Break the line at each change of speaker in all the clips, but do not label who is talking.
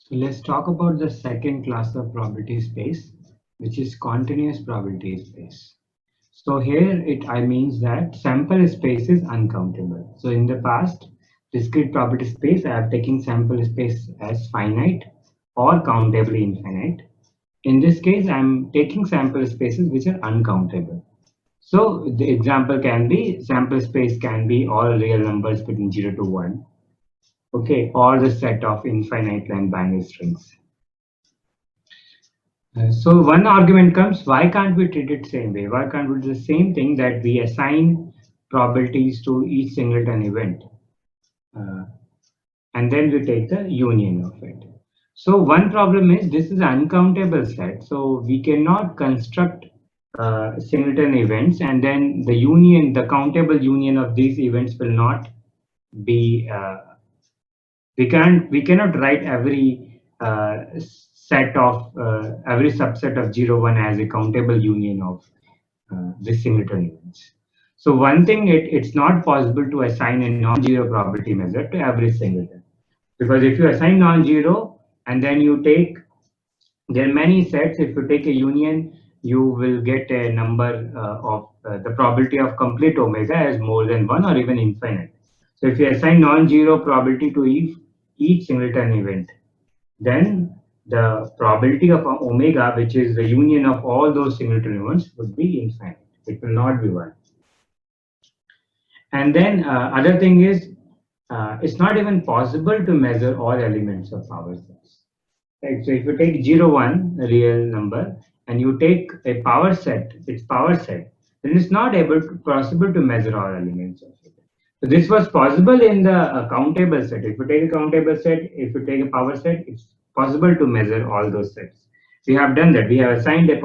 So let's talk about the second class of probability space, which is continuous probability space. So here I means that sample space is uncountable. So in the past, discrete probability space, I have taken sample space as finite or countably infinite. In this case, I'm taking sample spaces which are uncountable. So the example can be sample space can be all real numbers between 0 to 1. Okay, or the set of infinite length binary strings. So one argument comes, why can't we treat it same way? Why can't we do the same thing that we assign probabilities to each singleton event, uh, and then we take the union of it? So one problem is this is an uncountable set, so we cannot construct singleton events, and then the union, the countable union of these events will not be. We cannot write every set of every subset of 0 1 as a countable union of the singleton events. So one thing, it's not possible to assign a non-zero probability measure to every singleton, because if you assign non-zero and then you take, there are many sets, if you take a union, you will get a number of the probability of complete omega as more than 1 or even infinite. So if you assign non-zero probability to each singleton event, then the probability of omega, which is the union of all those singleton events, would be infinite. It will not be 1. And then other thing is, it's not even possible to measure all elements of power sets. Right? So if you take 0, 1, a real number, and you take a power set, its power set, then it's not possible to measure all elements of it. So this was possible in the countable set. If you take a countable set, if you take a power set, it's possible to measure all those sets. We have done that. We have assigned a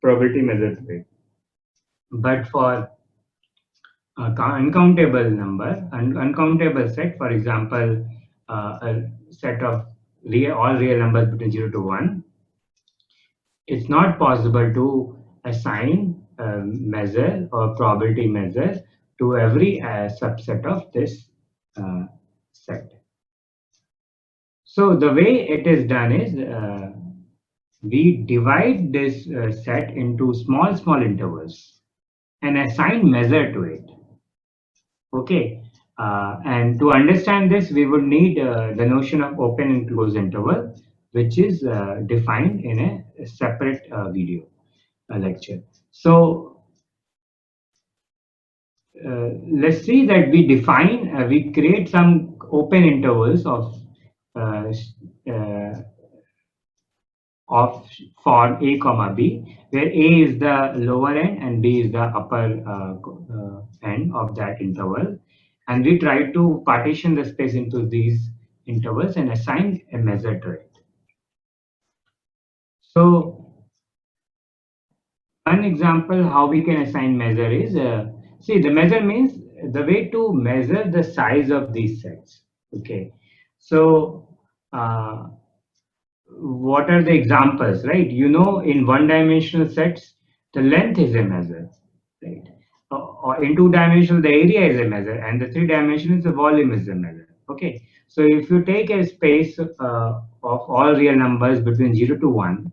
probability measure to it. But for uncountable number, uncountable set, for example, a set of all real numbers between 0 to 1, it's not possible to assign a measure or probability measure to every subset of this set. So the way it is done is we divide this set into small intervals and assign measure to it. Okay, and to understand this, we would need the notion of open and closed interval, which is defined in a separate video lecture. So let's see that we define, we create some open intervals uh, uh, of for a comma b, where a is the lower end and b is the upper end of that interval, and we try to partition the space into these intervals and assign a measure to it. So one example how we can assign measure is, see, the measure means the way to measure the size of these sets. Okay, so what are the examples, right? You know, in one-dimensional sets, the length is a measure, right? Or in two-dimensional, the area is a measure, and the three-dimensional, the volume is a measure. Okay, so if you take a space of all real numbers between 0 to 1,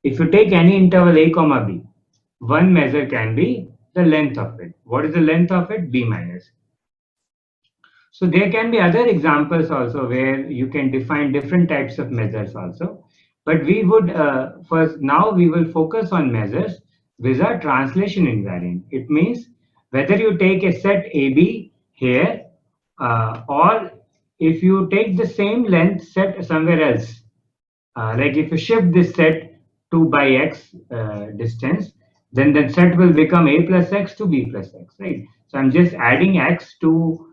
if you take any interval a comma b, one measure can be the length of it. What is the length of it? B minus. So there can be other examples also where you can define different types of measures also. But we would first, now we will focus on measures which are translation invariant. It means whether you take a set AB here or if you take the same length set somewhere else, like if you shift this set to by x distance, then that set will become a plus x to b plus x, right? So I'm just adding x to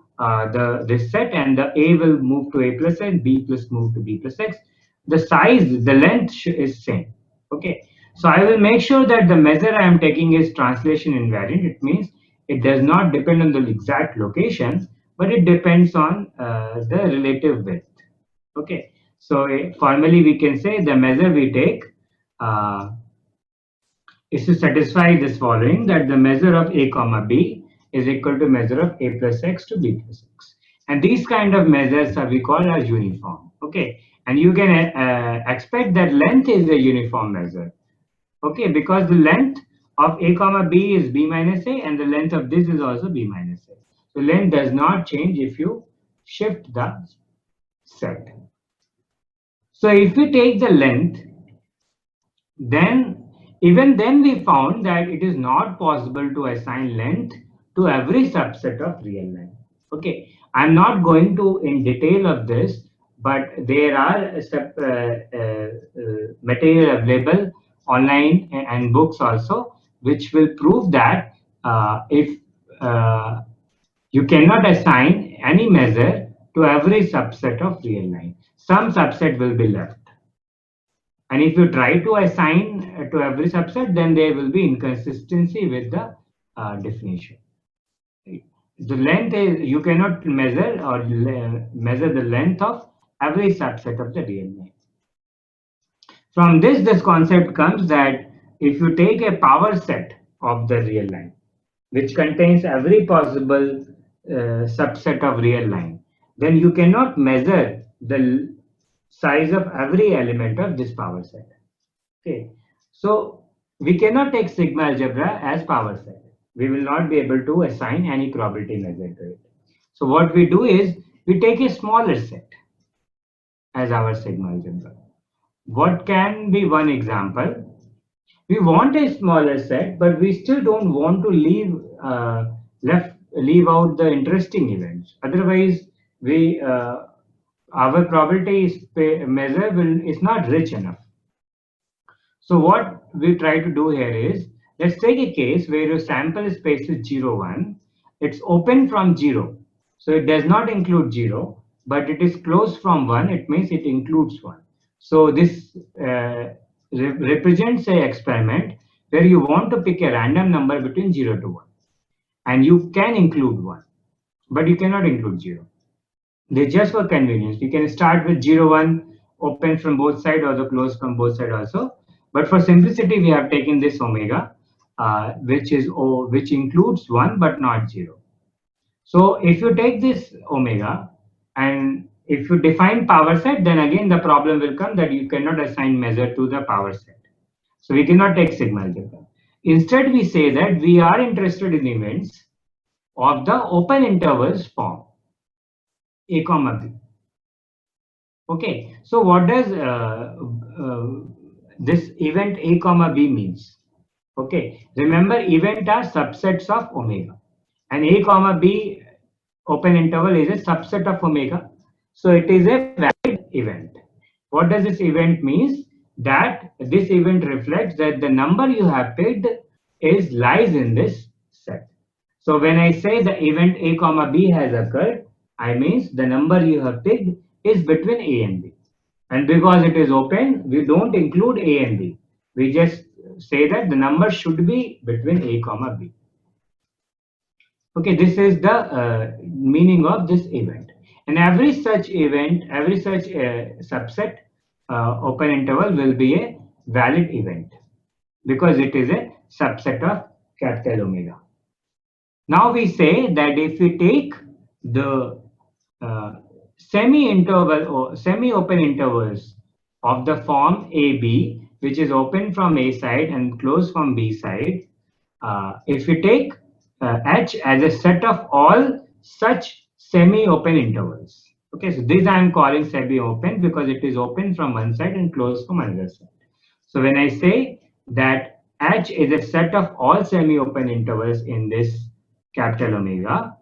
this set, and the a will move to a plus x, b plus move to b plus x. The size, the length is same. Okay, so I will make sure that the measure I am taking is translation invariant. It means it does not depend on the exact location, but it depends on the relative width. Okay, so formally we can say the measure we take is to satisfy this following, that the measure of a comma b is equal to measure of a plus x to b plus x. And these kind of measures are we call as uniform. Okay, and you can expect that length is a uniform measure. Okay, because the length of a comma b is b minus a, and the length of this is also b minus a. So length does not change if you shift the set. So if we take the length, then even then we found that it is not possible to assign length to every subset of real line. Okay, I'm not going to in detail of this, but there are material available online and books also, which will prove that if you cannot assign any measure to every subset of real line, some subset will be left. And if you try to assign to every subset, then there will be inconsistency with the definition. The length is, you cannot measure or measure the length of every subset of the real line. From this concept comes that if you take a power set of the real line, which contains every possible subset of real line, then you cannot measure the size of every element of this power set. Okay, so we cannot take sigma algebra as power set. We will not be able to assign any probability measure to it. So what we do is we take a smaller set as our sigma algebra. What can be one example? We want a smaller set, but we still don't want to leave out the interesting events. Otherwise, we our probability measure is not rich enough. So what we try to do here is, let's take a case where your sample space is 0, 1. It's open from 0. So it does not include 0, but it is closed from 1. It means it includes 1. So this represents a experiment where you want to pick a random number between 0 to 1. And you can include 1, but you cannot include 0. They just for convenience. You can start with 0, 1, open from both sides, or the closed from both sides also. But for simplicity, we have taken this omega, which includes 1 but not 0. So if you take this omega and if you define power set, then again the problem will come that you cannot assign measure to the power set. So we cannot take sigma algebra. Instead, we say that we are interested in events of the open intervals form a comma b. Okay, so what does this event a comma b means? Okay, remember event are subsets of omega, and a comma b open interval is a subset of omega, so it is a valid event. What does this event means? That this event reflects that the number you have picked lies in this set. So when I say the event a comma b has occurred, I means the number you have picked is between a and b. And because it is open, we don't include a and b. We just say that the number should be between a comma b. Okay, this is the meaning of this event. And every such event, every such subset open interval will be a valid event because it is a subset of capital omega. Now we say that if we take the semi-interval or semi-open intervals of the form AB, which is open from A side and closed from B side, if we take H as a set of all such semi-open intervals. Okay, so this I am calling semi-open because it is open from one side and closed from another side. So when I say that H is a set of all semi-open intervals in this capital omega,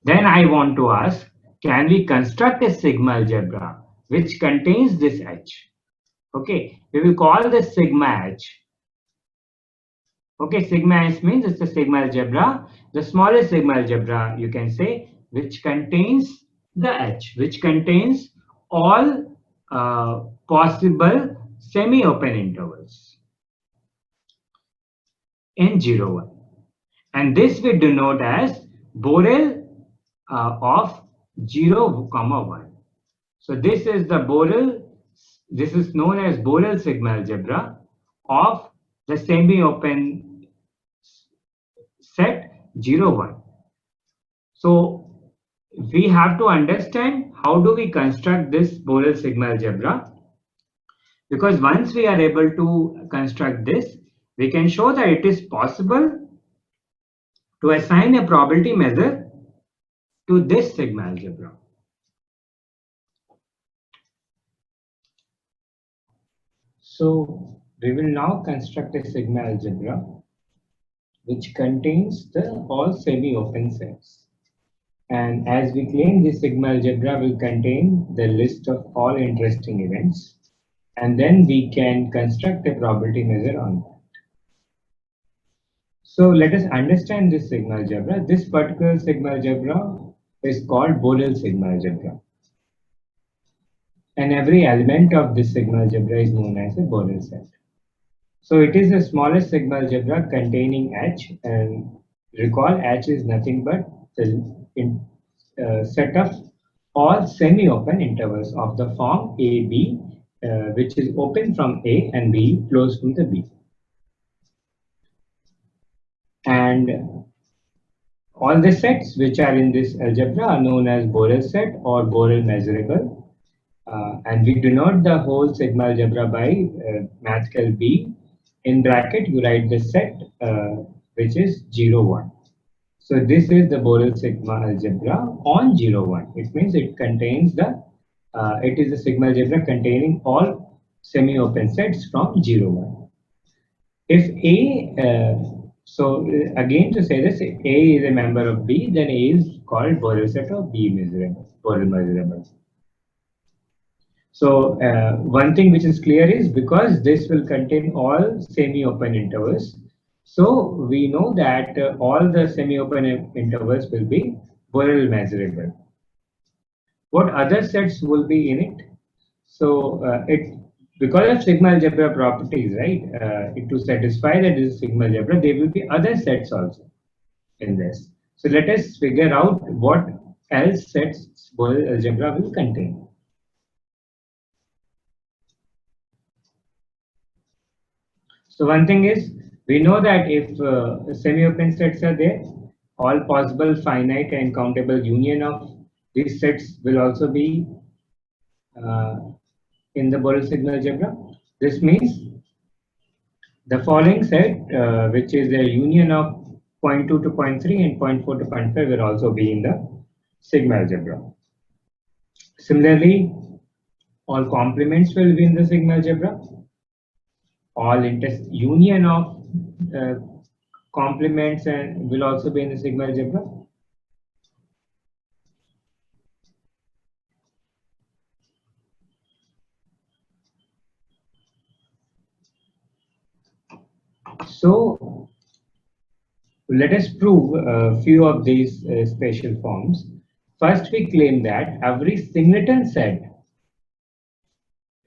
then I want to ask, can we construct a sigma algebra which contains this H? Okay, we will call this sigma H. Okay, sigma H means it's a sigma algebra, the smallest sigma algebra you can say, which contains the H, which contains all possible semi-open intervals in 0, 1. And this we denote as Borel of 0, 1. So this is the Borel, this is known as Borel sigma algebra of the semi-open set 0, 1. So we have to understand how do we construct this Borel sigma algebra, because once we are able to construct this, we can show that it is possible to assign a probability measure to this sigma algebra. So we will now construct a sigma algebra which contains the all semi-open sets. And as we claim, this sigma algebra will contain the list of all interesting events. And then we can construct a probability measure on that. So let us understand this sigma algebra. This particular sigma algebra is called Borel sigma algebra. And every element of this sigma algebra is known as a Borel set. So it is the smallest sigma algebra containing H, and recall H is nothing but the set of all semi-open intervals of the form A, B, which is open from A and B closed from the B. And all the sets which are in this algebra are known as Borel set or Borel measurable. And we denote the whole sigma algebra by mathcal B. In bracket, you write the set which is 0, 1. So this is the Borel sigma algebra on 0, 1. It means it contains it is a sigma algebra containing all semi-open sets from 0, 1. If again to say this, A is a member of B, then A is called Borel set of B measurable, Borel measurable. So one thing which is clear is because this will contain all semi-open intervals, so we know that all the semi-open intervals will be Borel measurable. What other sets will be in it? So because of sigma algebra properties, right? To satisfy that this is sigma algebra, there will be other sets also in this. So let us figure out what else sets Borel algebra will contain. So one thing is, we know that if semi-open sets are there, all possible finite and countable union of these sets will also be in the Borel sigma algebra. This means the following set, which is a union of 0.2 to 0.3 and 0.4 to 0.5 will also be in the sigma algebra. Similarly, all complements will be in the sigma algebra. All union of complements and will also be in the sigma algebra. So let us prove a few of these special forms. First, we claim that every singleton set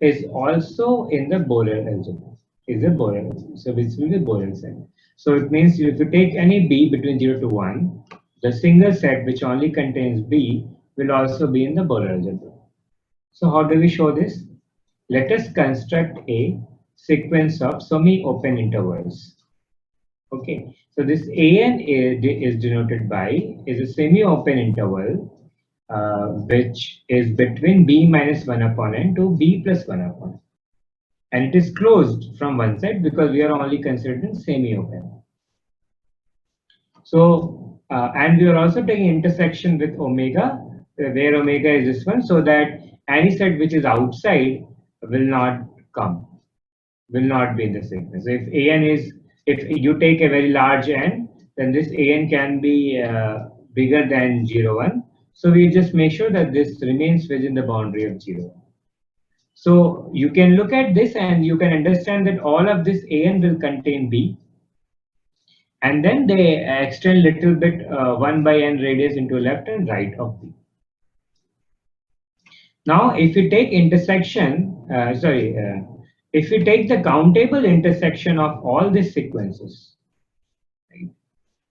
is also in the Borel algebra. Is a Borel, so which will be Borel set. So it means if you take any B between 0 to 1, the single set which only contains B will also be in the Borel algebra. So how do we show this? Let us construct a sequence of semi-open intervals. Okay, so this AN is denoted by is a semi-open interval which is between B minus 1 upon n to B plus 1 upon n. And it is closed from one side because we are only considering semi-open. So, and we are also taking intersection with omega, where omega is this one, so that any set which is outside will not come, will not be in the sequence. So if AN is, if you take a very large n, then this AN can be bigger than 0, 1. So we just make sure that this remains within the boundary of 0. So you can look at this and you can understand that all of this AN will contain B. And then they extend little bit 1 by n radius into left and right of B. Now, if you take intersection, if we take the countable intersection of all these sequences, right,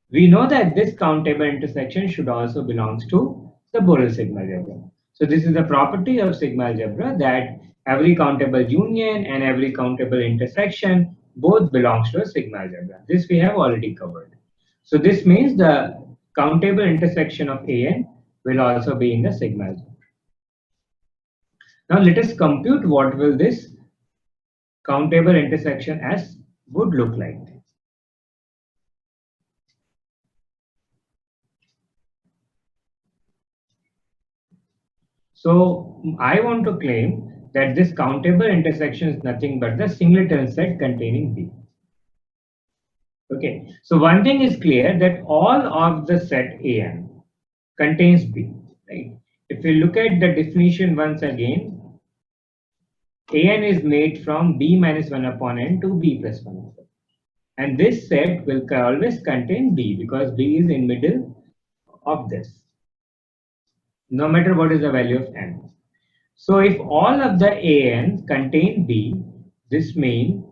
we know that this countable intersection should also belongs to the Borel sigma algebra. So this is the property of sigma algebra that every countable union and every countable intersection both belongs to a sigma algebra. This we have already covered. So this means the countable intersection of AN will also be in the sigma algebra. Now let us compute what will this countable intersection S would look like. So I want to claim that this countable intersection is nothing but the singleton set containing B. Okay, so one thing is clear, that all of the set AN contains B, right? If we look at the definition once again, AN is made from B minus 1 upon N to B plus 1 upon N. And this set will always contain B because B is in middle of this, no matter what is the value of N. So if all of the AN contain B, this means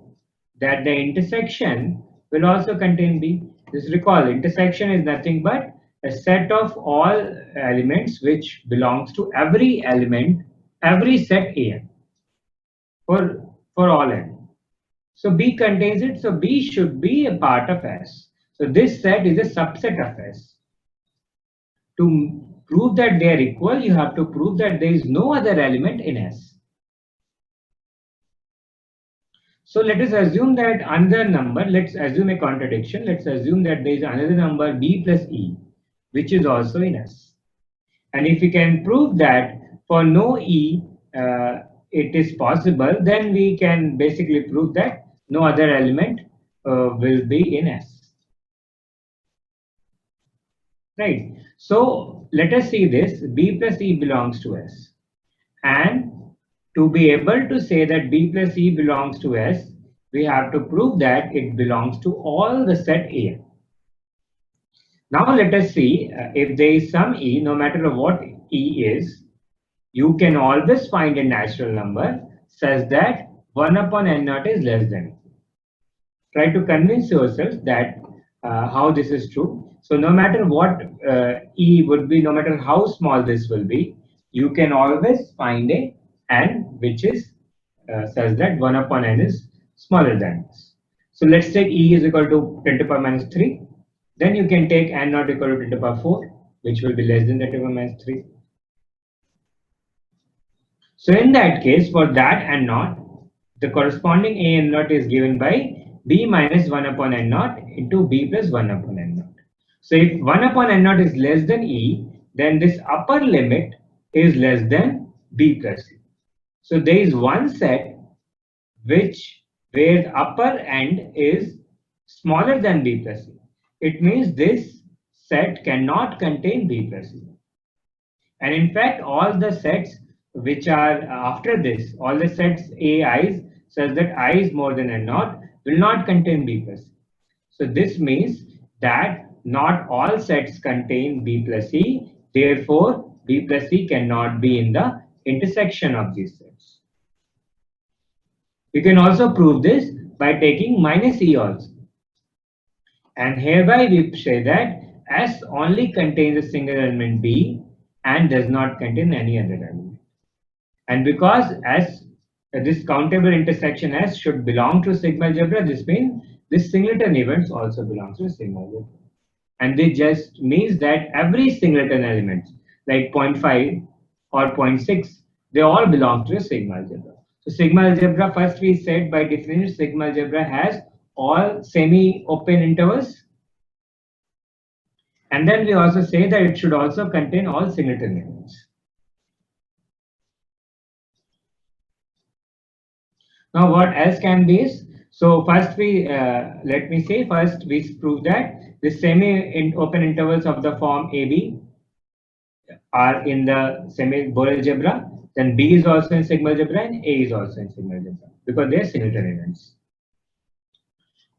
that the intersection will also contain B. Just recall, intersection is nothing but a set of all elements which belongs to every element, every set AN for all N. So B contains it, so B should be a part of S. So this set is a subset of S. To prove that they are equal, you have to prove that there is no other element in S. So let us assume that another number, let's assume a contradiction. Let's assume that there is another number B plus E, which is also in S. And if we can prove that for no E, it is possible, then we can basically prove that no other element will be in S. Right. So let us see this. B plus E belongs to S. And to be able to say that B plus E belongs to S, we have to prove that it belongs to all the set A. Now let us see if there is some E, no matter what E is, you can always find a natural number such that 1 upon N naught is less than. Try to convince yourself that how this is true. So no matter what E would be, no matter how small this will be, you can always find a N which is such that 1 upon N is smaller than this. So let's take E is equal to 10 to the power minus 3. Then you can take N naught equal to 10 to the power 4, which will be less than 10 to the power minus 3. So in that case, for that N naught, the corresponding A N naught is given by B minus 1 upon N naught into B plus 1 upon N naught. So if 1 upon N naught is less than E, then this upper limit is less than B plus E. So there is one set where the upper end is smaller than B plus E. It means this set cannot contain B plus E. And in fact, all the sets which are after this, all the sets AI's such that I is more than N naught will not contain B plus E. So this means that not all sets contain B plus E. Therefore, B plus E cannot be in the intersection of these sets. You can also prove this by taking minus E also. And hereby we say that S only contains a single element B and does not contain any other element. And because S, this countable intersection S should belong to sigma algebra, this means this singleton events also belongs to sigma algebra. And this just means that every singleton element, like 0.5 or 0.6, they all belong to a sigma algebra. So sigma algebra, first we said by definition, sigma algebra has all semi-open intervals. And then we also say that it should also contain all singleton elements. Now what else can be is, so first we, let me say first we prove that the semi-open intervals of the form AB are in the semi-Borel algebra, then B is also in sigma algebra and A is also in sigma algebra because they are singleton events.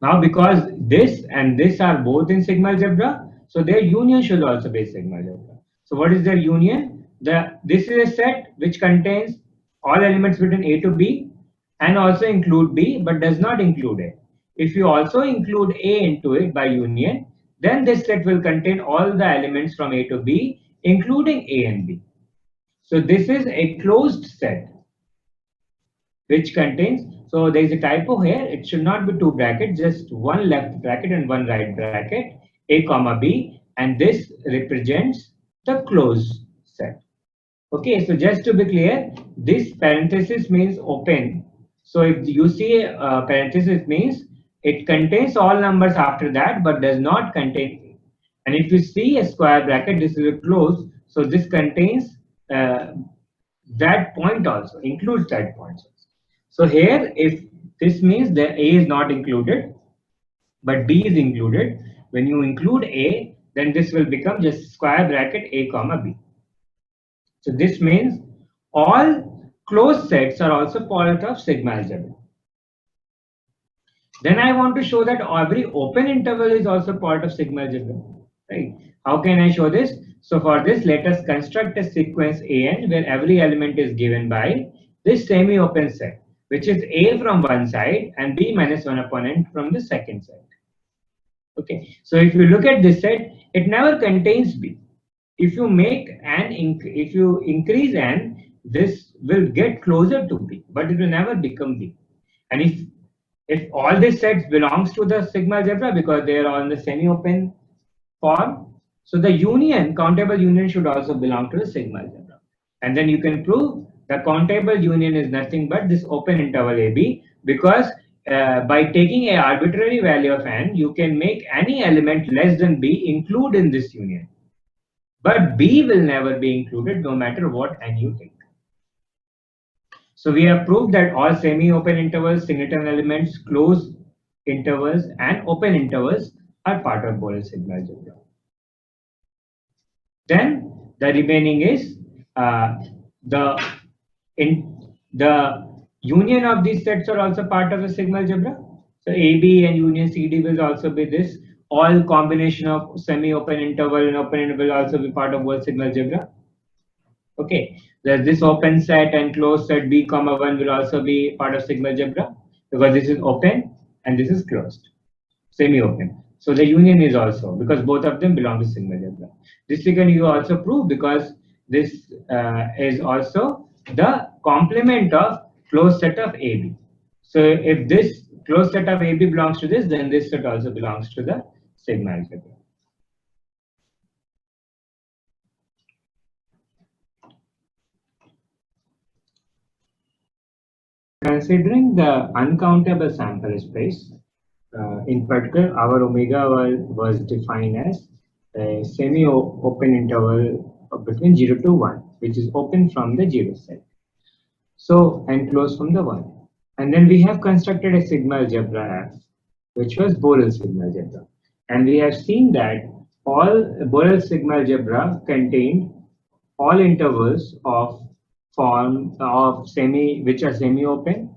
Now because this and this are both in sigma algebra, so their union should also be sigma algebra. So what is their union? This is a set which contains all elements between A to B and also include B but does not include A. If you also include A into it by union, then this set will contain all the elements from A to B, including A and B. So this is a closed set which contains, so there is a typo here, it should not be two brackets, just one left bracket and one right bracket, A comma B, and this represents the closed set. Okay, so just to be clear, this parenthesis means open. So if you see a parenthesis means it contains all numbers after that, but does not contain. And if you see a square bracket, this is a close. So this contains that point also, includes that point. So here, if this means that A is not included, but B is included, when you include A, then this will become just square bracket A comma B. So this means all closed sets are also part of sigma algebra. Then I want to show that every open interval is also part of sigma algebra, right? How can I show this? So for this, let us construct a sequence AN where every element is given by this semi-open set, which is A from one side and B minus 1 upon n from the second side. Okay, so if you look at this set, it never contains B. If you make if you increase n, this will get closer to B, but it will never become B. And if all these sets belongs to the sigma algebra because they are on the semi-open form, so the union, countable union should also belong to the sigma algebra. And then you can prove the countable union is nothing but this open interval AB, because by taking a arbitrary value of n, you can make any element less than B include in this union. But B will never be included no matter what n you take. So we have proved that all semi-open intervals, singleton elements, closed intervals, and open intervals are part of Borel sigma algebra. Then the remaining is the union of these sets are also part of the sigma algebra. So AB and union CD will also be this. All combination of semi-open interval and open interval will also be part of Borel sigma algebra. Okay, there's this open set and closed set B comma 1 will also be part of sigma algebra because this is open and this is closed, semi-open. So the union is also, because both of them belong to sigma algebra. This can you also prove because this is also the complement of closed set of AB. So if this closed set of AB belongs to this, then this set also belongs to the sigma algebra. Considering the uncountable sample space, in particular, our omega was defined as a semi-open interval between 0 to 1, which is open from the 0 set. So, and closed from the 1. And then we have constructed a sigma algebra F, which was Borel sigma algebra. And we have seen that all Borel sigma algebra contained all intervals of form of which are semi-open,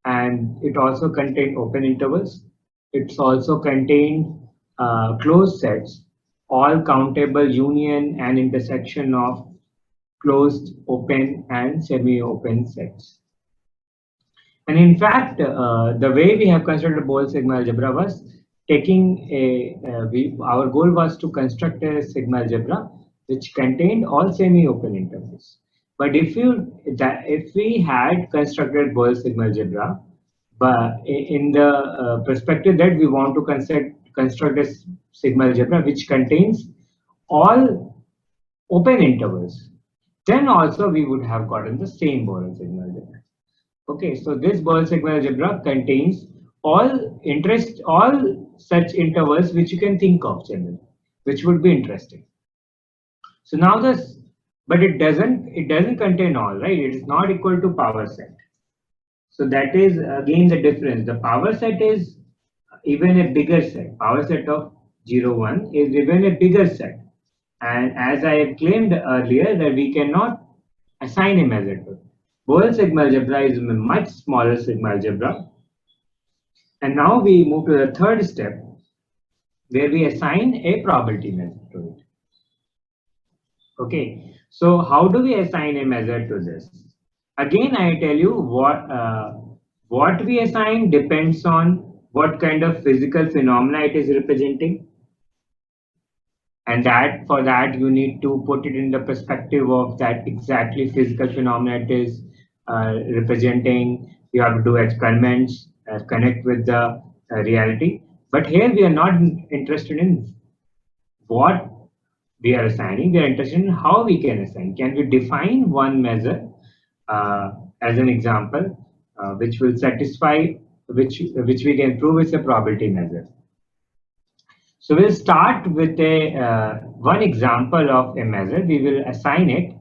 and it also contained open intervals. It's also contained closed sets, all countable union and intersection of closed, open, and semi-open sets. And in fact, the way we have constructed Borel sigma algebra was taking our goal was to construct a sigma algebra which contained all semi-open intervals. But if we had constructed Borel sigma algebra, but in the perspective that we want to construct a sigma algebra which contains all open intervals, then also we would have gotten the same Borel sigma algebra. Okay, so this Borel sigma algebra contains all such intervals which you can think of generally, which would be interesting. So now but it doesn't contain all, right? It is not equal to power set. So that is again the difference. The power set is even a bigger set. Power set of 0, 1 is even a bigger set. And as I have claimed earlier that we cannot assign a measure to it. Borel sigma algebra is a much smaller sigma algebra. And now we move to the third step where we assign a probability measure to it. Okay, so how do we assign a measure to this? Again, I tell you what we assign depends on what kind of physical phenomena it is representing. And that for that you need to put it in the perspective of that exactly physical phenomena it is representing. You have to do experiments, connect with the reality. But here we are not interested in what we are assigning, we are interested in how we can assign. Can we define one measure as an example, which will satisfy, which we can prove is a probability measure. So we'll start with a one example of a measure. We will assign it,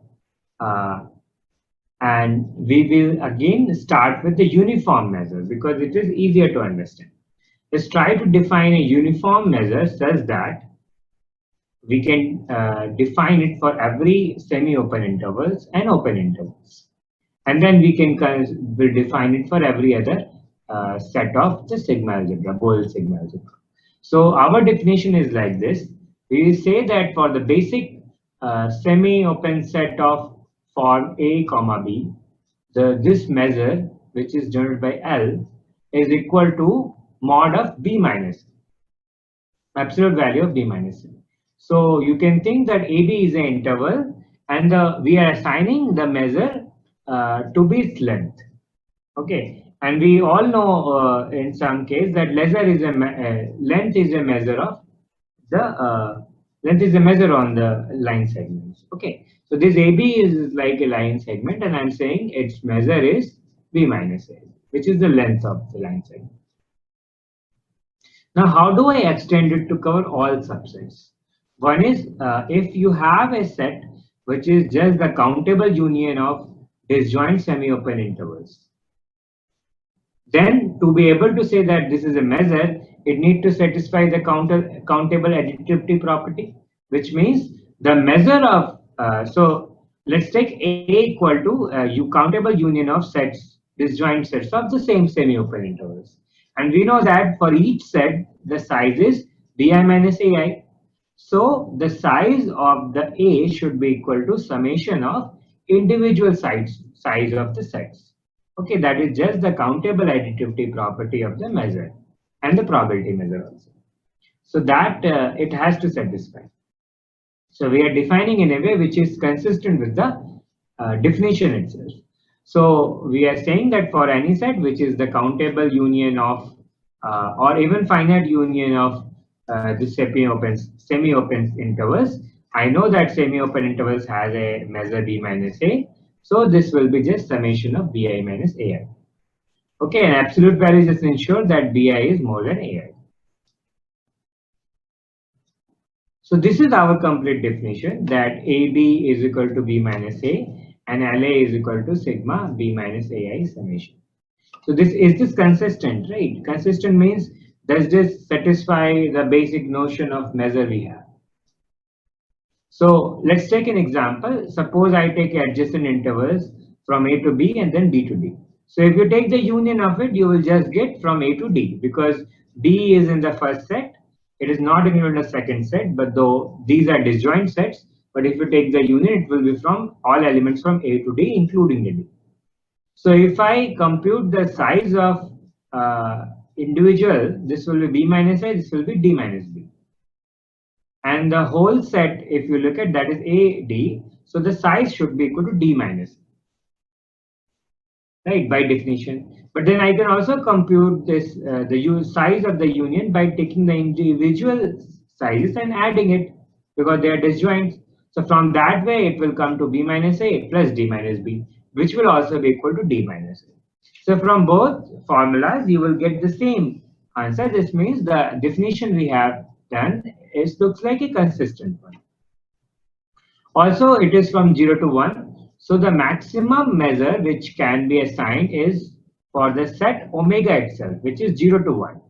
and we will again start with the uniform measure because it is easier to understand. Let's try to define a uniform measure such that we can define it for every semi-open intervals and open intervals. And then we can we'll define it for every other set of the sigma algebra, Boole sigma algebra. So our definition is like this. We will say that for the basic semi-open set of form A comma B, this measure, which is denoted by L, is equal to mod of B minus, absolute value of B minus C. So you can think that AB is an interval, and we are assigning the measure to be its length. Okay, and we all know in some case that length is a measure of the length is a measure on the line segments. Okay, so this AB is like a line segment, and I'm saying its measure is B minus A, which is the length of the line segment. Now, how do I extend it to cover all subsets? One is if you have a set which is just the countable union of disjoint semi-open intervals, then to be able to say that this is a measure, it needs to satisfy the countable additivity property, which means the measure of, so let's take A equal to countable union of sets, disjoint sets of the same semi-open intervals. And we know that for each set, the size is Bi minus Ai. So the size of the A should be equal to summation of individual size of the sets. Okay, that is just the countable additivity property of the measure and the probability measure also. So that it has to satisfy. So we are defining in a way which is consistent with the definition itself. So we are saying that for any set which is the countable union of or even finite union of the semi-open intervals, I know that semi-open intervals has a measure B minus A. So this will be just summation of Bi minus Ai. Okay, and absolute value just ensure that Bi is more than Ai. So this is our complete definition, that AB is equal to B minus A and LA is equal to sigma B minus AI summation. So this consistent, right? Consistent means, does this satisfy the basic notion of measure we have? So let's take an example. Suppose I take adjacent intervals from A to B and then B to D. So if you take the union of it, you will just get from A to D, because B is in the first set. It is not included in the second set, but though these are disjoint sets, but if you take the union, it will be from all elements from A to D, including the D. So if I compute the size of individual, this will be B minus A, this will be D minus B. And the whole set, if you look at that, is AD. So the size should be equal to D minus, right, by definition. But then I can also compute this the size of the union by taking the individual sizes and adding it, because they are disjoint. So from that way, it will come to B minus A plus D minus B, which will also be equal to D minus A. So from both formulas, you will get the same answer. This means the definition we have done looks like a consistent one. Also, it is from 0 to 1. So the maximum measure which can be assigned is for the set omega itself, which is 0 to 1.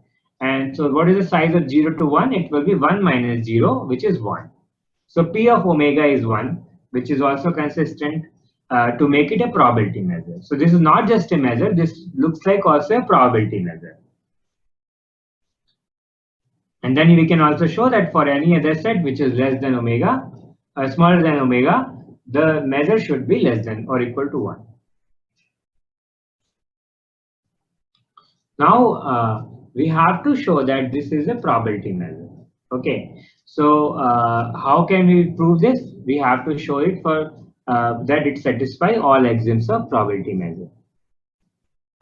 And so what is the size of 0 to 1? It will be 1 minus 0, which is 1. So P of omega is 1, which is also consistent to make it a probability measure. So this is not just a measure, this looks like also a probability measure. And then we can also show that for any other set which is less than omega, smaller than omega, the measure should be less than or equal to 1. Now we have to show that this is a probability measure. Okay, so how can we prove this? We have to show it for that it satisfies all axioms of probability measure.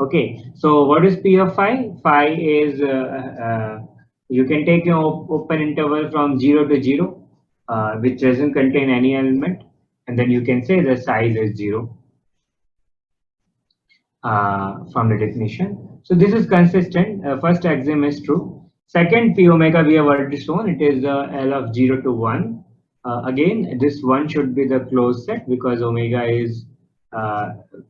Okay, so what is P of phi? Phi is you can take an open interval from 0 to 0. which doesn't contain any element, and then you can say the size is 0 from the definition. So this is consistent. First axiom is true. Second, P omega we have already shown, it is L of 0 to 1. Again, this 1 should be the closed set because omega is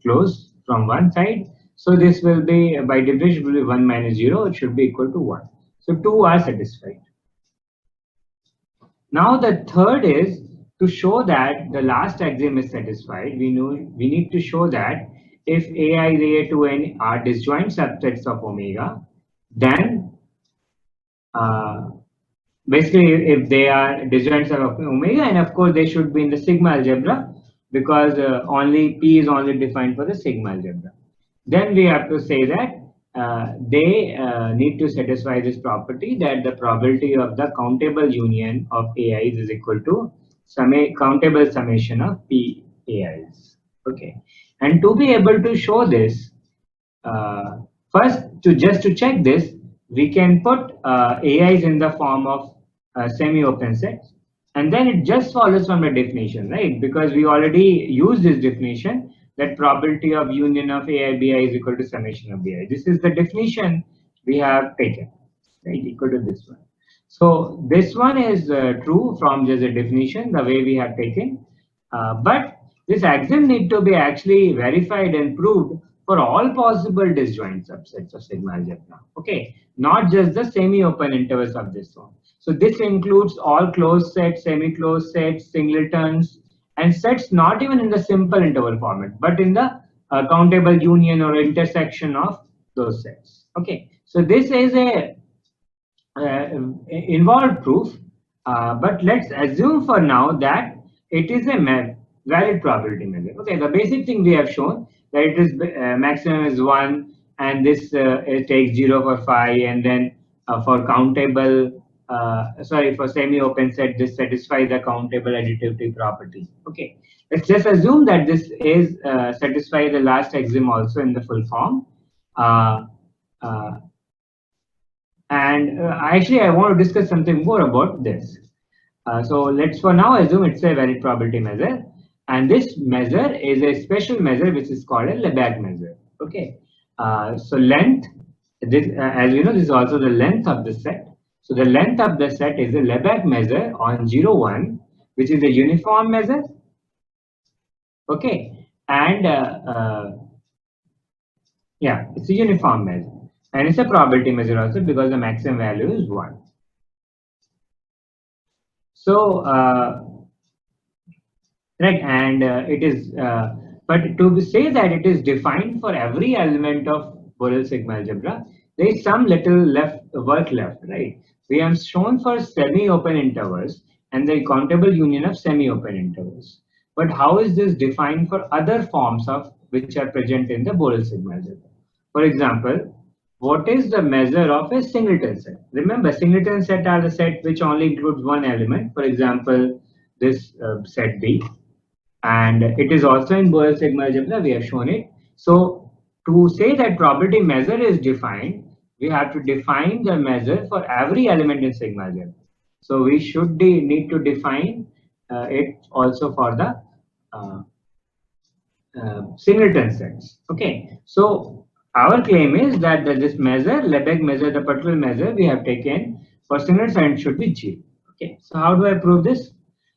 closed from one side. So this will be by division will be 1 minus 0, it should be equal to 1. So 2 are satisfied. Now the third is to show that the last axiom is satisfied. We need to show that if ai, a to n are disjoint subsets of omega, then basically if they are disjoint subset of omega, and of course they should be in the sigma algebra because only P is only defined for the sigma algebra. Then we have to say that they need to satisfy this property that the probability of the countable union of AIs is equal to countable summation of P AIs. Okay, and to be able to show this, first just to check this, we can put AIs in the form of semi-open sets, and then it just follows from the definition, right? Because we already used this definition that probability of union of AI BI is equal to summation of BI. This is the definition we have taken, right? Equal to this one. So this one is true from just a definition, the way we have taken, but this axiom need to be actually verified and proved for all possible disjoint subsets of sigma algebra. Okay, not just the semi-open intervals of this one. So this includes all closed sets, semi-closed sets, singletons, and sets not even in the simple interval format, but in the countable union or intersection of those sets. Okay, so this is a involved proof, but let's assume for now that it is a valid probability measure. Okay, the basic thing we have shown that it is maximum is 1, and this it takes 0 for phi, and then for countable for semi-open set, this satisfies the countable additivity property. Okay, let's just assume that this is satisfy the last axiom also in the full form. And actually, I want to discuss something more about this. So let's for now assume it's a valid probability measure, and this measure is a special measure which is called a Lebesgue measure. Okay, so length. This, as you know, this is also the length of the set. So the length of the set is a Lebesgue measure on 0, 1, which is a uniform measure. Okay, and yeah, it's a uniform measure, and it's a probability measure also because the maximum value is 1. So right, and it is, but to say that it is defined for every element of Borel sigma algebra, there is some little work left, right? We have shown for semi-open intervals and the countable union of semi-open intervals. But how is this defined for other forms of which are present in the Borel sigma algebra? For example, what is the measure of a singleton set? Remember, singleton set are the set which only includes one element. For example, this set B, and it is also in Borel sigma algebra. We have shown it. So to say that probability measure is defined, we have to define the measure for every element in sigma algebra. So we should need to define it also for the singleton sets. Okay, so our claim is that this measure, Lebesgue measure, the particular measure we have taken for singleton should be G. Okay, so how do I prove this?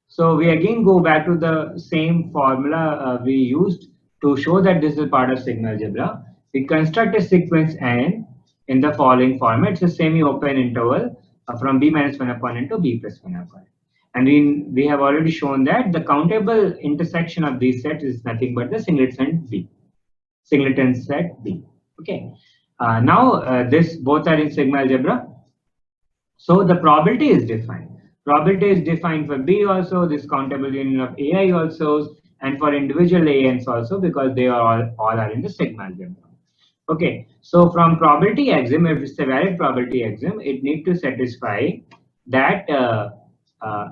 So we again go back to the same formula we used to show that this is part of sigma algebra. We construct a sequence n in the following format. It's a semi-open interval from b minus 1 upon n to b plus 1 upon n. And we have already shown that the countable intersection of these sets is nothing but the singleton B, singleton set B. Okay. Now this both are in sigma algebra. So the probability is defined. Probability is defined for B also, this countable union of AI also, and for individual ANs also, because they are all are in the sigma algebra. Okay, so from probability axiom, if it's a valid probability axiom, it needs to satisfy that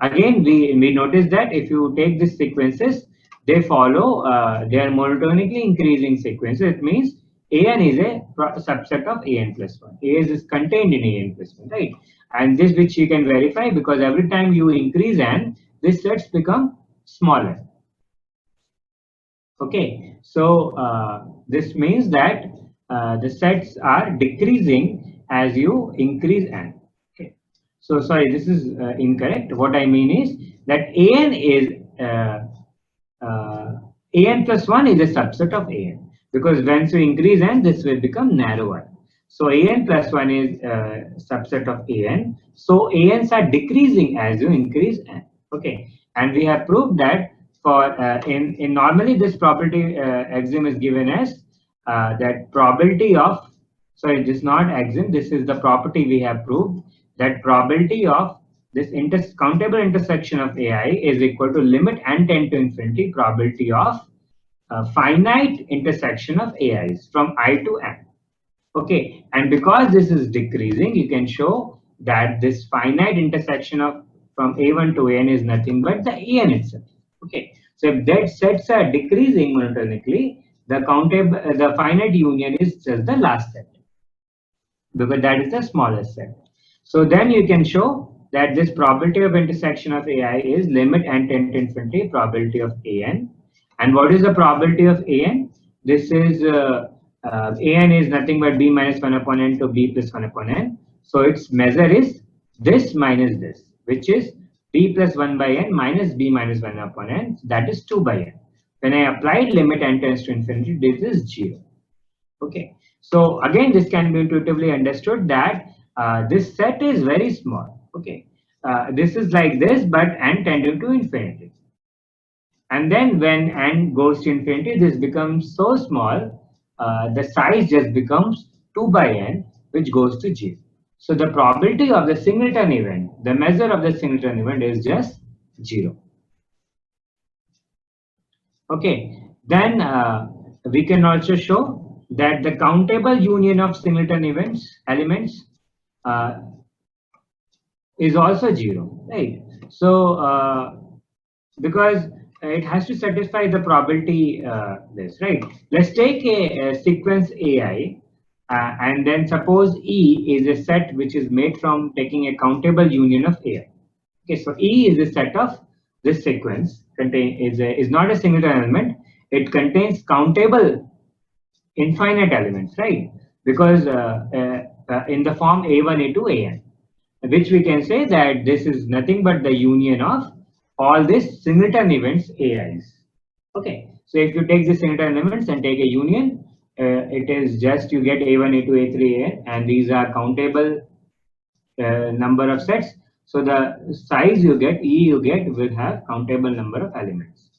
again we notice that if you take these sequences, they follow they are monotonically increasing sequences. It means AN is a subset of AN plus 1. AS is contained in AN plus 1, right? And this which you can verify because every time you increase N, these sets become smaller. Okay, so this means that the sets are decreasing as you increase n. Okay, so sorry, this is incorrect. What I mean is that an is an plus 1 is a subset of an, because once you increase n, this will become narrower. So an plus 1 is a subset of an. So ans are decreasing as you increase n. Okay, and we have proved that for in normally this property axiom is given as that probability of, sorry, this is not axiom, this is the property we have proved, that probability of this countable intersection of ai is equal to limit n tend to infinity probability of finite intersection of ais from I to n. Okay, and because this is decreasing, you can show that this finite intersection of from a1 to an is nothing but the an itself. Okay, so if that sets are decreasing monotonically, the finite union is just the last set, because that is the smallest set. So then you can show that this probability of intersection of ai is limit n tend to infinity probability of an. And what is the probability of an? This is an is nothing but b minus 1 upon n to b plus 1 upon n. So its measure is this minus this, which is b plus 1 by n minus b minus 1 upon n, that is 2 by n. When I applied limit n tends to infinity, this is 0. Okay, so again, this can be intuitively understood that this set is very small. Okay, this is like this, but n tending to infinity. And then when n goes to infinity, this becomes so small, the size just becomes 2 by n, which goes to 0. So the probability of the singleton event, the measure of the singleton event is just 0. Okay, then we can also show that the countable union of singleton elements is also 0, right? So because it has to satisfy the probability this, right? Let's take a sequence ai and then suppose e is a set which is made from taking a countable union of ai. Okay, so e is a set of this sequence is not a singleton element. It contains countable infinite elements, right? Because in the form a1, a2, an, which we can say that this is nothing but the union of all these singleton events ais. Okay, so if you take the singleton elements and take a union, it is just you get a1, a2, a3, an, and these are countable number of sets. So the size you get, E you get, will have countable number of elements.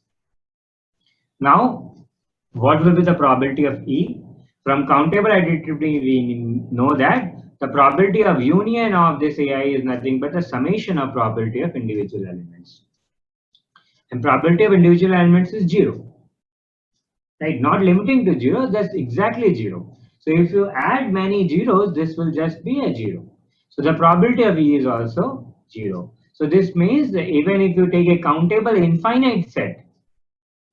Now, what will be the probability of E? From countable additivity, we know that the probability of union of this AI is nothing but the summation of probability of individual elements. And probability of individual elements is 0. Right? Not limiting to 0, that's exactly 0. So if you add many zeros, this will just be a 0. So the probability of E is also 0. So this means that even if you take a countable infinite set,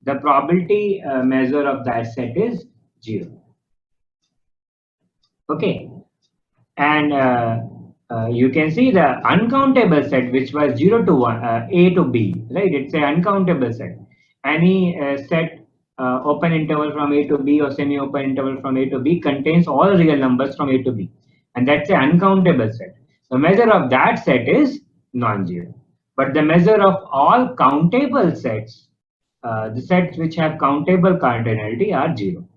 the probability measure of that set is 0. Okay, and you can see the uncountable set, which was 0 to 1, a to b, right? It's an uncountable set. Any set open interval from a to b or semi-open interval from a to b contains all real numbers from a to b, and that's an uncountable set. The measure of that set is non-zero, but the measure of all countable sets, the sets which have countable cardinality, are 0.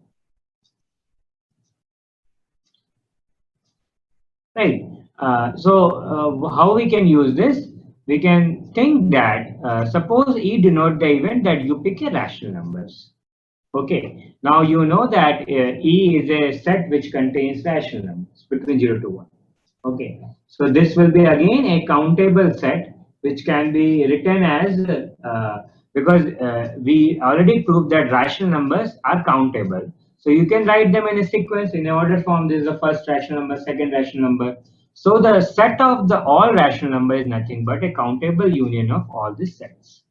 Right. So how we can use this? We can think that suppose E denote the event that you pick a rational numbers. Okay. Now you know that E is a set which contains rational numbers between 0 to 1. Okay. So this will be again a countable set which can be written as because we already proved that rational numbers are countable. So you can write them in a sequence in order form. This is the first rational number, second rational number. So the set of the all rational number is nothing but a countable union of all these sets.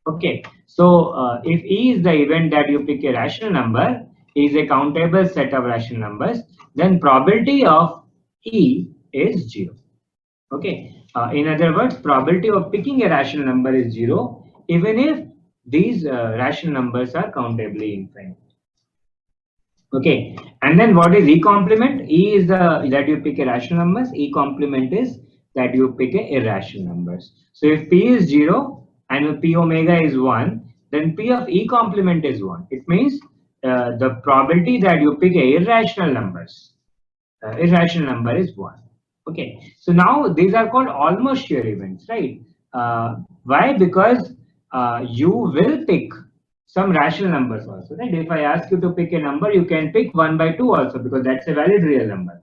Okay, so if E is the event that you pick a rational number, is a countable set of rational numbers, then probability of E is 0. Okay, In other words, probability of picking a rational number is 0, even if these rational numbers are countably infinite. Okay, and then what is E complement? E is that you pick a rational numbers. E complement is that you pick a irrational numbers. So if P is 0 and P omega is 1, then P of E complement is 1. It means the probability that you pick a irrational number is 1. Okay, so now these are called almost sure events, right? Why? Because you will pick some rational numbers also, right? If I ask you to pick a number, you can pick 1 by 2 also, because that's a valid real number.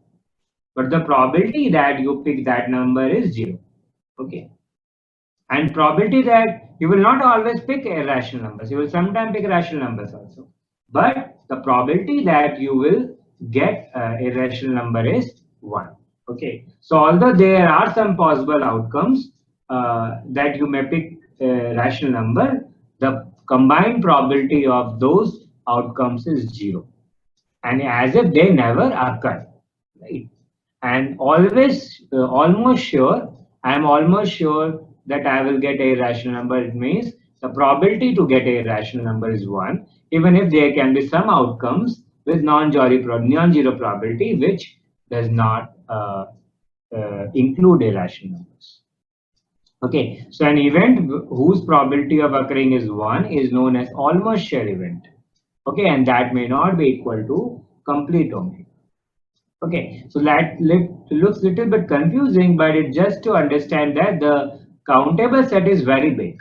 But the probability that you pick that number is 0. Okay. And probability that you will not always pick irrational numbers. You will sometimes pick rational numbers also. But the probability that you will get irrational number is 1. Okay. So although there are some possible outcomes that you may pick a rational number, the combined probability of those outcomes is 0. And as if they never occur. Right? And always, almost sure, I am almost sure that I will get a rational number. It means the probability to get a rational number is 1, even if there can be some outcomes with non-zero probability, which does not include irrational numbers. Okay, so an event whose probability of occurring is 1 is known as almost sure event. Okay, and that may not be equal to complete omega. Okay, so that looks little bit confusing, but it's just to understand that the countable set is very big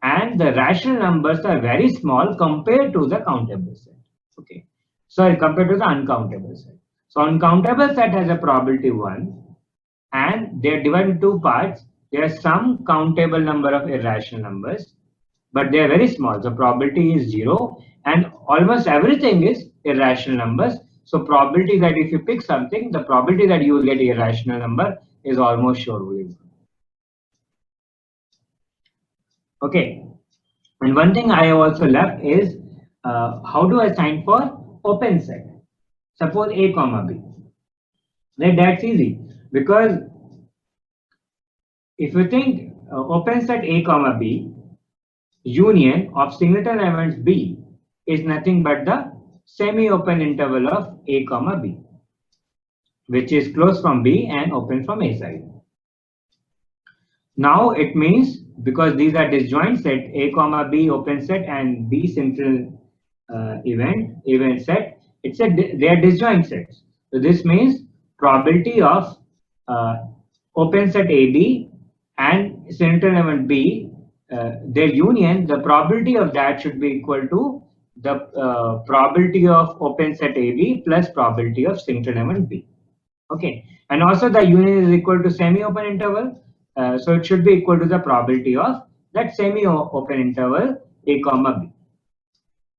and the rational numbers are very small compared to the countable set. Okay, sorry, compared to the uncountable set. So uncountable set has a probability 1 and they are divided into two parts. There are some countable number of irrational numbers, but they are very small. The probability is 0 and almost everything is irrational numbers. So probability that if you pick something, the probability that you will get irrational number is almost sure. Okay, and one thing I have also left is how do I sign for open set? Suppose A comma B. Right, that's easy, because if you think open set A comma B, union of singleton elements B is nothing but the semi-open interval of A comma B, which is closed from B and open from A side. Now it means, because these are disjoint set, A comma B open set and B central event set, they are disjoint sets. So this means probability of open set AB and central element B, their union, the probability of that should be equal to the probability of open set AB plus probability of central element B. Okay, and also the union is equal to semi-open interval, so it should be equal to the probability of that semi-open interval A comma B.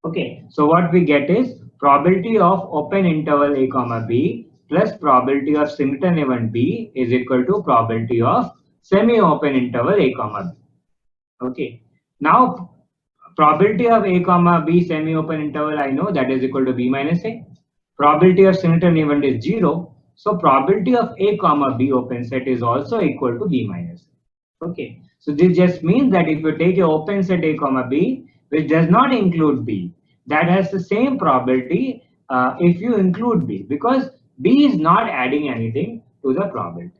Okay, so what we get is probability of open interval A comma B plus probability of singleton event B is equal to probability of semi-open interval A comma B. Okay, now probability of A comma B semi-open interval, I know that is equal to B minus A. Probability of singleton event is 0. So probability of A comma B open set is also equal to B minus A. Okay, so this just means that if you take a open set A comma B, which does not include B, that has the same probability if you include B, because B is not adding anything to the probability.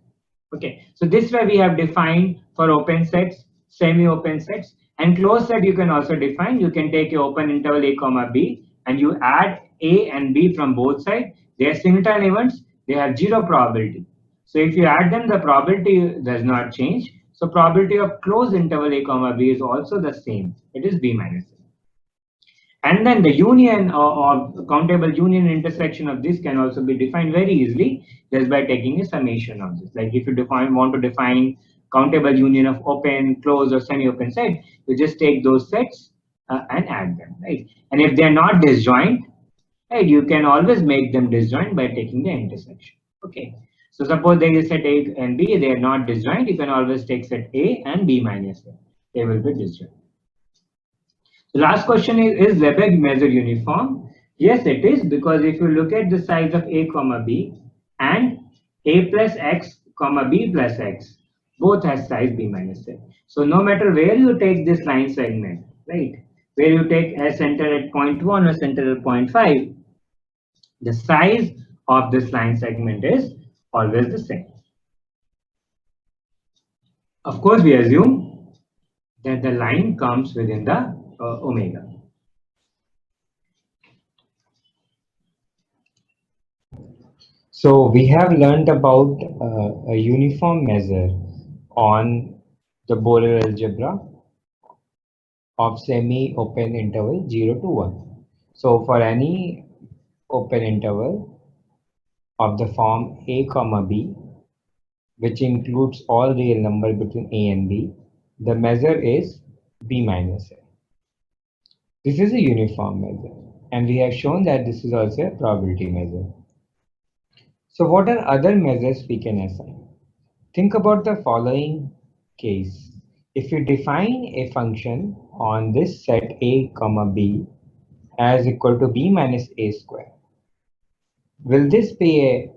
Okay, so this way we have defined for open sets, semi-open sets, and closed set you can also define. You can take a open interval A comma B and you add A and B from both sides. They are singleton events, they have 0 probability. So if you add them, the probability does not change. So probability of closed interval A comma B is also the same. It is B minus A. And then the union or countable union intersection of this can also be defined very easily just by taking a summation of this. Like if you want to define countable union of open, closed, or semi-open set, you just take those sets and add them, right? And if they are not disjoint, right, you can always make them disjoint by taking the intersection. Okay. So suppose there is set A and B, they are not disjoint. You can always take set A and B minus A. They will be disjoint. The last question is Lebesgue measure uniform? Yes, it is, because if you look at the size of A comma B and A plus X comma B plus X, Both has size b minus a. So no matter where you take this line segment, right, where you take a center at point 1 or center at point 5, the size of this line segment is always the same. Of course, we assume that the line comes within the omega.
So we have learned about a uniform measure on the Borel algebra of semi-open interval 0 to 1. So for any open interval of the form a comma b, which includes all real numbers between a and b, the measure is b minus a. This is a uniform measure, and we have shown that this is also a probability measure. So what are other measures we can assign? Think about the following case. If you define a function on this set a comma b as equal to b minus a square, will this be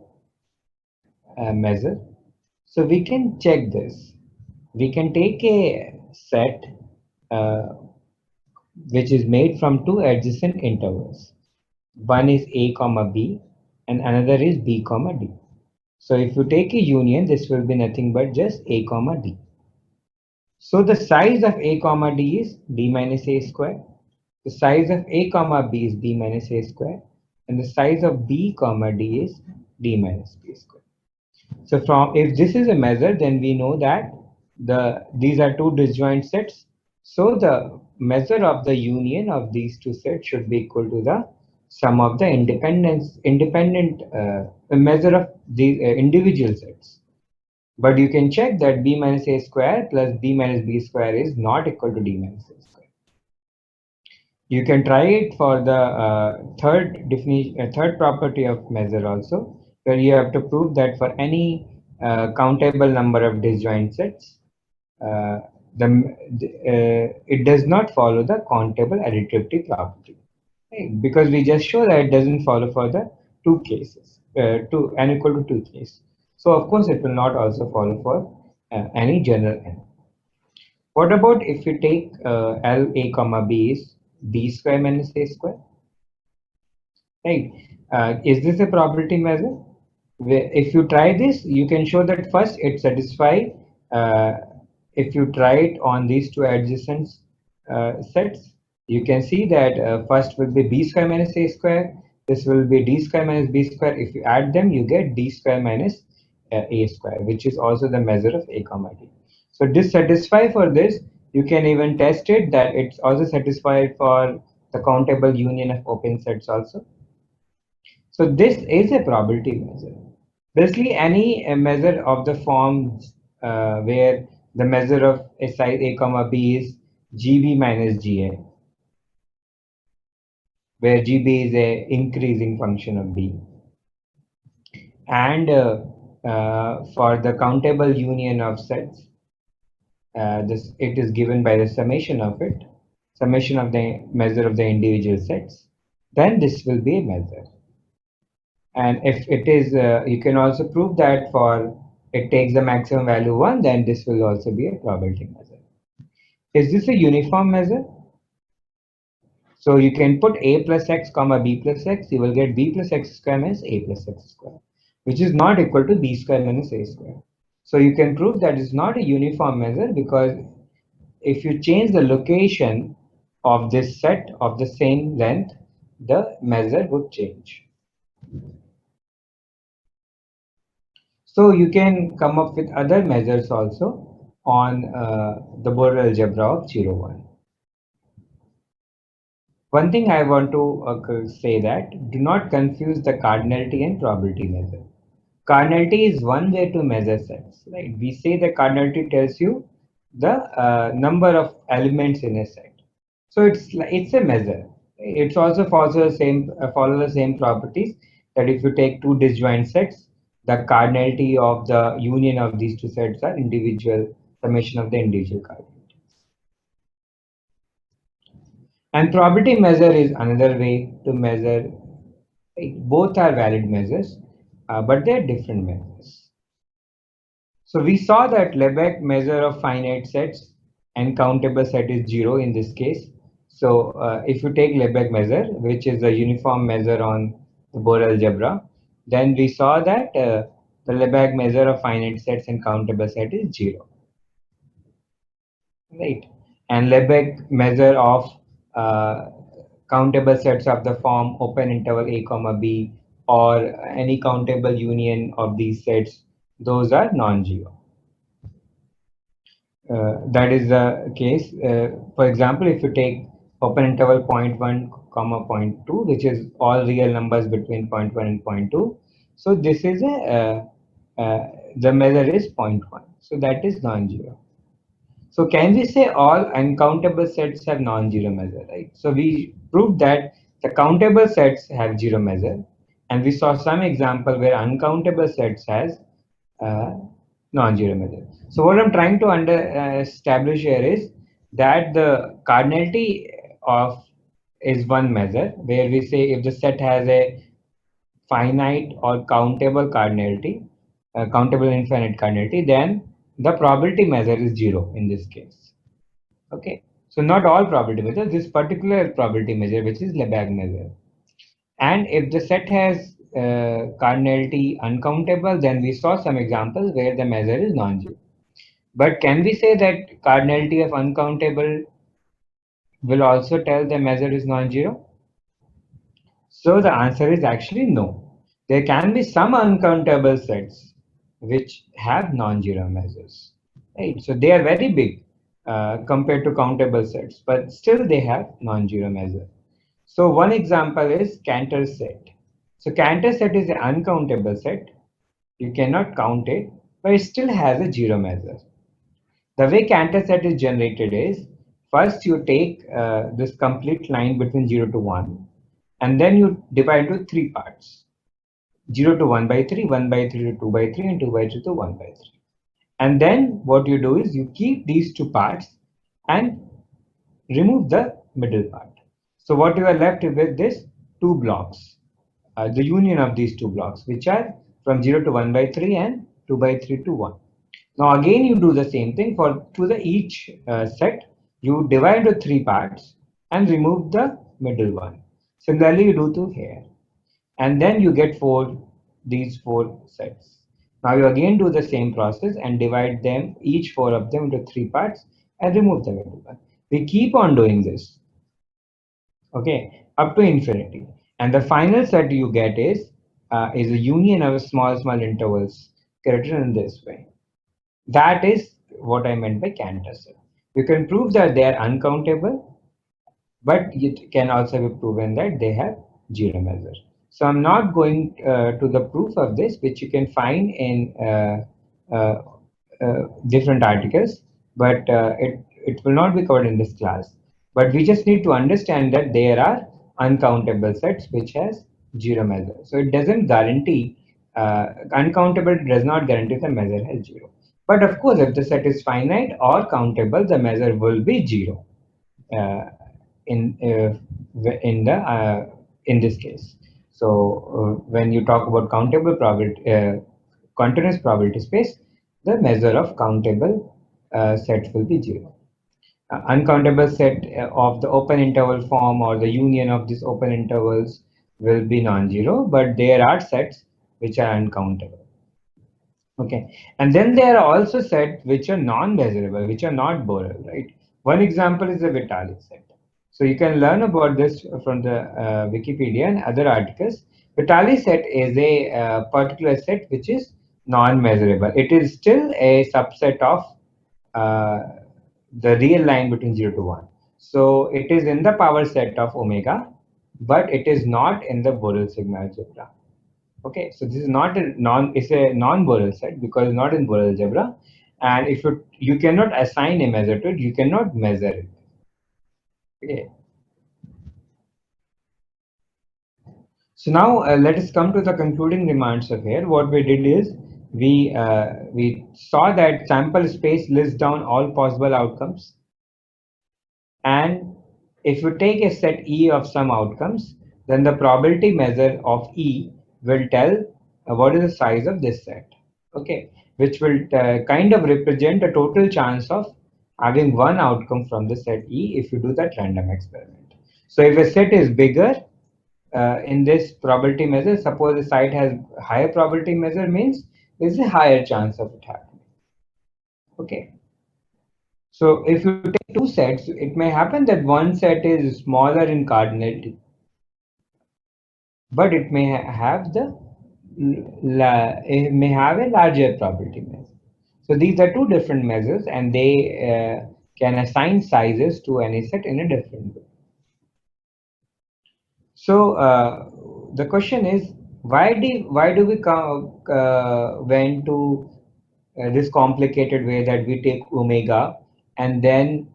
a measure? So we can check this. We can take a set uh, which is made from two adjacent intervals. One is a comma b and another is b comma d. So if you take a union, this will be nothing but just a comma d. So the size of a comma d is b minus a square. The size of a comma b is b minus a square. And the size of b comma d is d minus b square. So from if this is a measure, then we know that these are two disjoint sets. So the measure of the union of these two sets should be equal to the sum of the independent measure of the individual sets. But you can check that b minus a square plus b minus b square is not equal to d minus a square. You can try it for the third property of measure also, where you have to prove that for any countable number of disjoint sets, uh, it does not follow the countable additivity property. Right? Because we just show that it doesn't follow for the two cases, two n equal to 2 case. So of course it will not also follow for any general n. What about if you take L a comma b is b square minus a square? Right? Is this a probability measure? If you try this, you can show that first it satisfies. Uh, if you try it on these two adjacent sets, you can see that first will be b square minus a square. This will be d square minus b square. If you add them, you get d square minus a square, which is also the measure of a comma d. So dissatisfy for this, you can even test it that it's also satisfied for the countable union of open sets also. So this is a probability measure. Basically, any measure of the forms where the measure of a size a comma b is gb minus ga, where gb is a increasing function of b, and for the countable union of sets, this it is given by the summation of it, summation of the measure of the individual sets. Then this will be a measure. And if it is, you can also prove that for it takes the maximum value 1, then this will also be a probability measure. Is this a uniform measure? So you can put a plus x comma b plus x, you will get b plus x square minus a plus x square, which is not equal to b square minus a square. So you can prove that it's not a uniform measure because if you change the location of this set of the same length, the measure would change. So you can come up with other measures also on the Borel algebra of 0, 1. One thing I want to say that do not confuse the cardinality and probability measure. Cardinality is one way to measure sets, right? We say the cardinality tells you the number of elements in a set. So it's a measure. It's also follow the same properties that if you take two disjoint sets, the cardinality of the union of these two sets are individual summation of the individual cardinality. And probability measure is another way to measure. Right? Both are valid measures, but they are different measures. So we saw that Lebesgue measure of finite sets and countable set is 0 in this case. So if you take Lebesgue measure, which is a uniform measure on the Borel algebra, then we saw that the Lebesgue measure of finite sets and countable set is 0, right? And Lebesgue measure of uh, countable sets of the form open interval a comma b or any countable union of these sets, those are non-zero. That is the case. For example, if you take open interval 0 0.1 comma 0 0.2, which is all real numbers between 0 0.1 and 0 0.2, so this is the measure is 0.1, so that is non-zero. So can we say all uncountable sets have non-zero measure, right? So we proved that the countable sets have zero measure, and we saw some example where uncountable sets has uh, non-zero measure. So what I'm trying to establish here is that the cardinality of is one measure, where we say if the set has a finite or countable cardinality, countable infinite cardinality, then the probability measure is zero in this case. Okay, so not all probability measures, this particular probability measure, which is Lebesgue measure. And if the set has cardinality uncountable, then we saw some examples where the measure is non-zero. But can we say that cardinality of uncountable will also tell the measure is non-zero? So the answer is actually no. There can be some uncountable sets which have non-zero measures, right? So they are very big compared to countable sets, but still they have non-zero measure. So one example is Cantor set. So Cantor set is an uncountable set. You cannot count it, but it still has a zero measure. The way Cantor set is generated is first you take this complete line between 0 to 1, and then you divide into three parts: 0 to 1 by 3, 1 by 3 to 2 by 3, and 2 by 3 to 1 by 3. And then what you do is you keep these two parts and remove the middle part. So what you are left with is two blocks, the union of these two blocks, which are from 0 to 1 by 3 and 2 by 3 to 1. Now again you do the same thing for to the each set. You divide into three parts and remove the middle one. Similarly you do to here, and then you get these four sets. Now you again do the same process and divide them, each four of them, into three parts and remove the middle one. We keep on doing this, okay, up to infinity, and the final set you get is a union of small intervals created in this way. That is what I meant by Cantor set. You can prove that they are uncountable, but it can also be proven that they have zero measure. So I'm not going to the proof of this, which you can find in different articles, but it will not be covered in this class. But we just need to understand that there are uncountable sets which has zero measure. So it doesn't guarantee, uncountable does not guarantee the measure has zero. But of course, if the set is finite or countable, the measure will be zero. In in this case. So when you talk about countable probability, continuous probability space, the measure of countable sets will be zero. Uncountable set of the open interval form or the union of these open intervals will be non-zero, but there are sets which are uncountable. Okay, and then there are also sets which are non-measurable, which are not Borel, right? One example is the Vitali set. So you can learn about this from the Wikipedia and other articles. Vitali set is a particular set which is non-measurable. It is still a subset of uh, the real line between 0 to 1. So it is in the power set of omega, but it is not in the Borel sigma algebra. Okay, so this is not a it's a non-Borel set because it's not in Borel algebra, and if you cannot assign a measure to it, you cannot measure it. Okay. So now let us come to the concluding remarks of here. What we did is we saw that sample space lists down all possible outcomes, and if you take a set E of some outcomes, then the probability measure of E will tell what is the size of this set. Okay. which will kind of represent a total chance of having one outcome from the set E if you do that random experiment. So if a set is bigger in this probability measure, suppose the site has higher probability measure, means there's a higher chance of it happening. Okay. So if you take two sets, it may happen that one set is smaller in cardinality, but it may have it may have a larger probability measure. So these are two different measures, and they can assign sizes to any set in a different way. So the question is, why do we went to this complicated way that we take omega, and then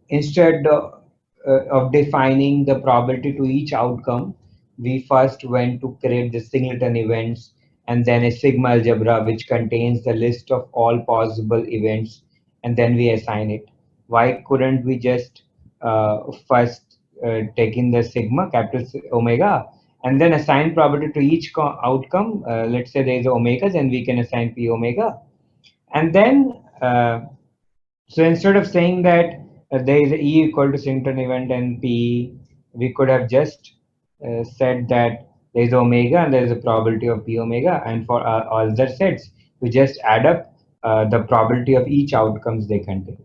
instead of defining the probability to each outcome, we first went to create the singleton events and then a sigma algebra which contains the list of all possible events, and then we assign it. Why couldn't we just first take in the sigma, capital omega, and then assign probability to each outcome? Let's say there is omega, then we can assign p omega. And then, so instead of saying that there is a E equal to singleton event and P, we could have just said that there is omega and there is a probability of P omega. And for all other sets, we just add up the probability of each outcomes they contain.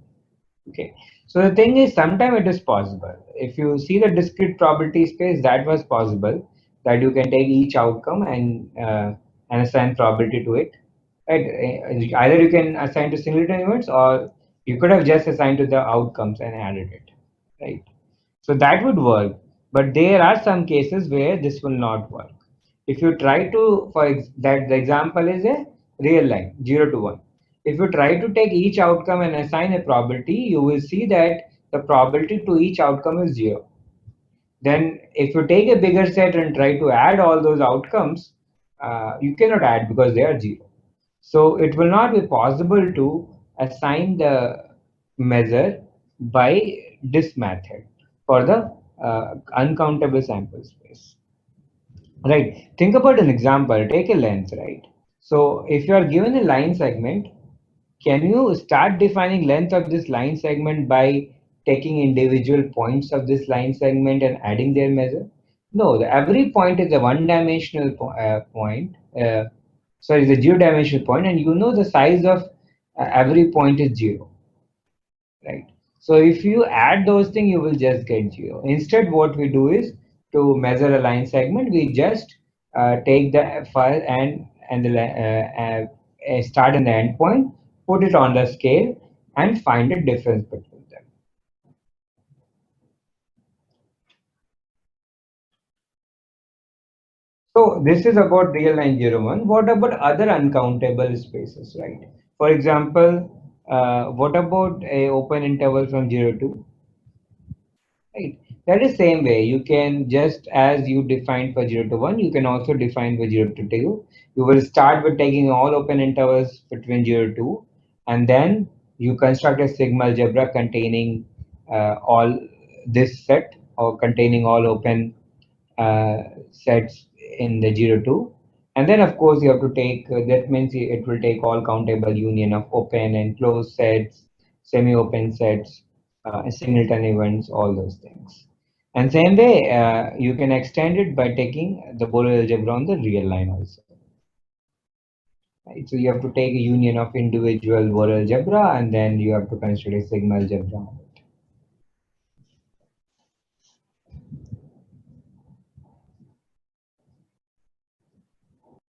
Okay. So the thing is, sometimes it is possible. If you see the discrete probability space, that was possible, that you can take each outcome and assign probability to it. Right? Either you can assign to singleton events, or you could have just assigned to the outcomes and added it. Right. So that would work. But there are some cases where this will not work. If you try to, that the example is a real line, 0 to 1. If you try to take each outcome and assign a probability, you will see that the probability to each outcome is 0. Then if you take a bigger set and try to add all those outcomes, you cannot add because they are 0. So it will not be possible to assign the measure by this method for the uncountable sample space. Right. Think about an example. Take a length, right? So if you are given a line segment, can you start defining length of this line segment by taking individual points of this line segment and adding their measure? No, every point is a one-dimensional point. Sorry, it's a zero-dimensional point, and you know the size of every point is 0, right? So if you add those things, you will just get 0. Instead, what we do is, to measure a line segment, we just take the file and the start and the end point, put it on the scale, and find a difference between them. So this is about real line 0, 1. What about other uncountable spaces, right? For example, what about a open interval from 0 to? Right. That is same way. You can, just as you defined for 0 to 1, you can also define for 0 to 2. You will start with taking all open intervals between 0 to 2, and then you construct a sigma algebra containing all this set, or containing all open sets in the 0 to. And then of course you have to take, that means it will take all countable union of open and closed sets, semi-open sets, singleton events, all those things. And same way, you can extend it by taking the Borel algebra on the real line also. Right? So you have to take a union of individual Borel algebra, and then you have to consider a sigma algebra.